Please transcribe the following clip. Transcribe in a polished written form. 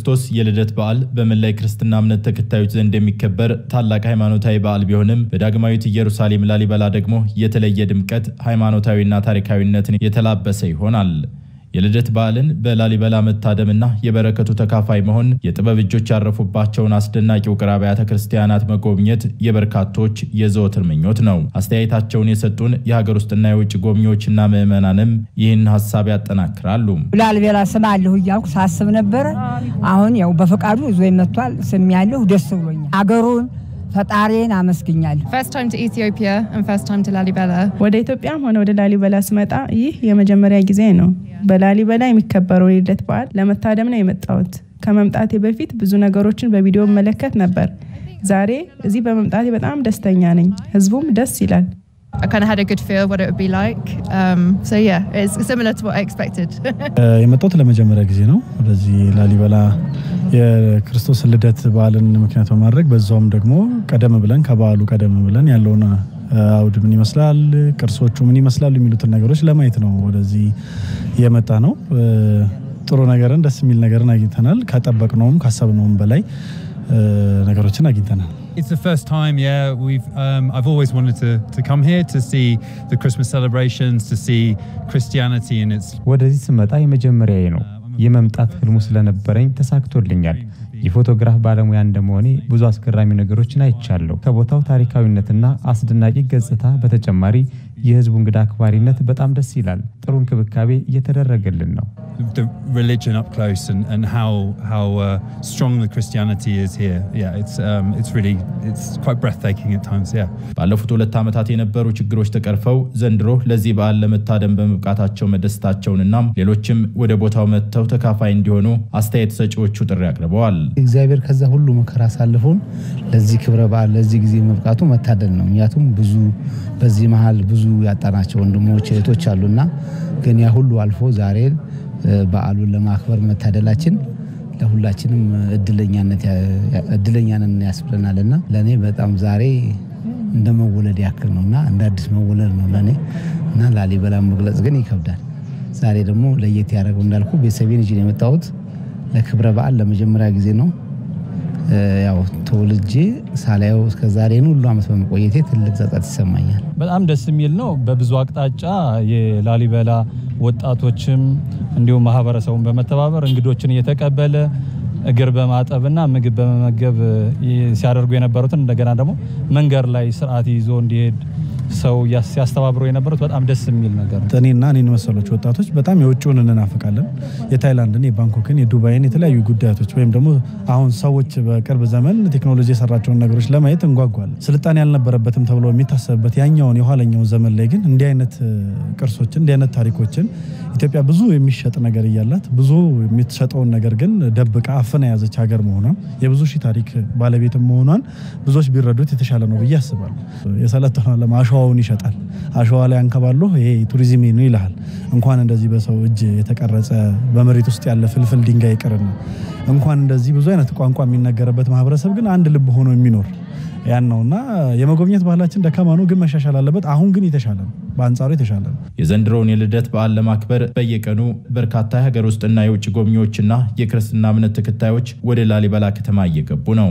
የክርስቶስ የልደት በዓል በመላይ ክርስትና እምነት ተከታዮች ዘንድ የሚከበር ታላቅ ሃይማኖታዊ በዓል ቢሆንም በዳግማዊት ኢየሩሳሌም ላሊበላ ደግሞ የተለየ ድምቀት ሃይማኖታዊና ታሪካዊነትን የተላበሰ ይሆናል። የልደት በዓልን በላሊበላ መታደምና የበረከቱ ተካፋይ መሆን የጥበብ እጆች ያረፉባቸውን አስደናቂ ውቅር አብያተ ክርስቲያናት መጎብኘት የበርካቶች የዘወትር ምኞት ነው። አስተያየታቸውን የሰጡን የሀገር ውስጥና የውጭ ጎብኚዎችና ምዕመናንም ይህን ሐሳብ ያጠናክራሉ። ላሊበላ ስማለሁ እያልኩ ሳስብ ነበር። አሁን ያው በፈቃዱ ዞይ መጥቷል። ስሚያለሁ ደስ ብሎኛል። አገሩን ፈጣሪን አመስግኛለሁ። First time to Ethiopia and first time to Lalibela. ወደ ኢትዮጵያም ሆነ ወደ ላሊበላ ስመጣ ይህ የመጀመሪያ ጊዜ ነው። በላሊበላ የሚከበረው የልደት በዓል ለመታደም ነው የመጣሁት። ከመምጣቴ በፊት ብዙ ነገሮችን በቪዲዮ መለከት ነበር። ዛሬ እዚህ በመምጣቴ በጣም ደስተኛ ነኝ። ህዝቡም ደስ ይላል። I kind of had a good feel what it would be like. So yeah, it's similar to what I expected. የመጣሁት ለመጀመሪያ ጊዜ ነው ወደዚህ ላሊበላ የክርስቶስ ልደት በዓልን ምክንያት በማድረግ በዛውም ደግሞ ቀደም ብለን ከበዓሉ ቀደም ብለን ያለውን አውድ ምን ይመስላል ቅርሶቹ ምን ይመስላሉ የሚሉትን ነገሮች ለማየት ነው ወደዚህ የመጣ ነው። ጥሩ ነገርን ደስ የሚል ነገርን አግኝተናል። ከጠበቅነውም ካሰብነውም በላይ ነገሮችን አግኝተናል። It's the first time, I've always wanted to come here to see the Christmas celebrations, to see Christianity in its. ወደዚህ ስመጣ የመጀመሪያዬ ነው። የመምጣት ህልሙ ስለነበረኝ ተሳክቶልኛል። የፎቶግራፍ ባለሙያ እንደመሆኔ ብዙ አስገራሚ ነገሮችን አይቻለሁ። ከቦታው ታሪካዊነትና አስደናቂ ገጽታ በተጨማሪ የህዝቡ እንግዳ አክባሪነት በጣም ደስ ይላል። ጥሩ እንክብካቤ እየተደረገልን ነው። The religion up close and how strong the Christianity is here. Yeah, it's quite breathtaking at times. Yeah. ባለፉት 2 ዓመታት የነበሩ ችግሮች ተቀርፈው ዘንድሮ ለዚህ በዓል ለመታደም በመብቃታቸው መደሰታቸውንና ሌሎችም ወደ ቦታው መጥተው ተካፋይ እንዲሆኑ አስተያየት ሰጪዎቹ ጥሪ አቅርበዋል። እግዚአብሔር ከዛ ሁሉ መከራ ሳልፎን ለዚህ ክብረ በዓል ለዚህ ጊዜ መብቃቱ መታደል ነው። ምክንያቱም ብዙ በዚህ መሃል ብዙ ያጣናቸው ወንድሞች እህቶች አሉና ግን ያ ሁሉ አልፎ ዛሬ በዓሉን ለማክበር መታደላችን ለሁላችንም እድለኛነትን ያስብለናልና ለኔ በጣም ዛሬ እንደመወለድ ያክል ነውና እንደ አዲስ መወለድ ነው ለኔ እና ላሊበላ መግለጽ ግን ይከብዳል። ዛሬ ደግሞ ለየት ያደረገው እንዳልኩ ቤተሰቤን ይዤ የመጣሁት ለክብረ በዓል ለመጀመሪያ ጊዜ ነው። ያው ተወልጄ ሳላየው እስከ ዛሬ ሁሉ አመት በመቆየቴ ትልቅ ጸጸት ይሰማኛል። በጣም ደስ የሚል ነው። በብዙ አቅጣጫ የላሊበላ ወጣቶችም እንዲሁም ማህበረሰቡን በመተባበር እንግዶችን እየተቀበለ እግር በማጠብና ምግብ በመመገብ ሲያደርጉ የነበሩትን እንደገና ደግሞ መንገር ላይ ስርዓት ይዞ እንዲሄድ ሰው ያስተባብሩ የነበሩት በጣም ደስ የሚል ነገር ነው። እኔና እኔን መሰሎች ወጣቶች በጣም የውጭውን እናፈቃለን። የታይላንድን፣ የባንኮክን፣ የዱባይን የተለያዩ ጉዳዮች ወይም ደግሞ አሁን ሰዎች በቅርብ ዘመን ቴክኖሎጂ የሰራቸውን ነገሮች ለማየት እንጓጓለን። ስልጣኔ ያልነበረበትም ተብሎ የሚታሰብበት ያኛውን የኋለኛው ዘመን ላይ ግን እንዲህ አይነት ቅርሶችን እንዲህ አይነት ታሪኮችን ኢትዮጵያ ብዙ የሚሸጥ ነገር ይያላት ብዙ የምትሸጠውን ነገር ግን ደብቃ አፍና ያዘች ሀገር መሆኗን የብዙ ሺህ ታሪክ ባለቤትም መሆኗን ብዙዎች ቢረዱት የተሻለ ነው ብዬ አስባለሁ። የሰለጠነው ለማሻውን ይሸጣል። አሻዋ ላይ አንከባሎ ይሄ ቱሪዝም ነው ይላል። እንኳን እንደዚህ በሰው እጅ የተቀረጸ በመሬት ውስጥ ያለ ፍልፍል ድንጋይ ይቀርና እንኳን እንደዚህ ብዙ አይነት ቋንቋ የሚነገርበት ማህበረሰብ ግን አንድ ልብ ሆኖ የሚኖር ያን ነውና የመጎብኘት ባህላችን ደካማ ነው ግን መሻሻል አለበት። አሁን ግን የተሻለ ነው፣ በአንጻሩ የተሻለ ነው። የዘንድሮውን የልደት በዓል ለማክበር በየቀኑ በርካታ ሀገር ውስጥና የውጭ ጎብኚዎችና የክርስትና እምነት ተከታዮች ወደ ላሊበላ ከተማ እየገቡ ነው።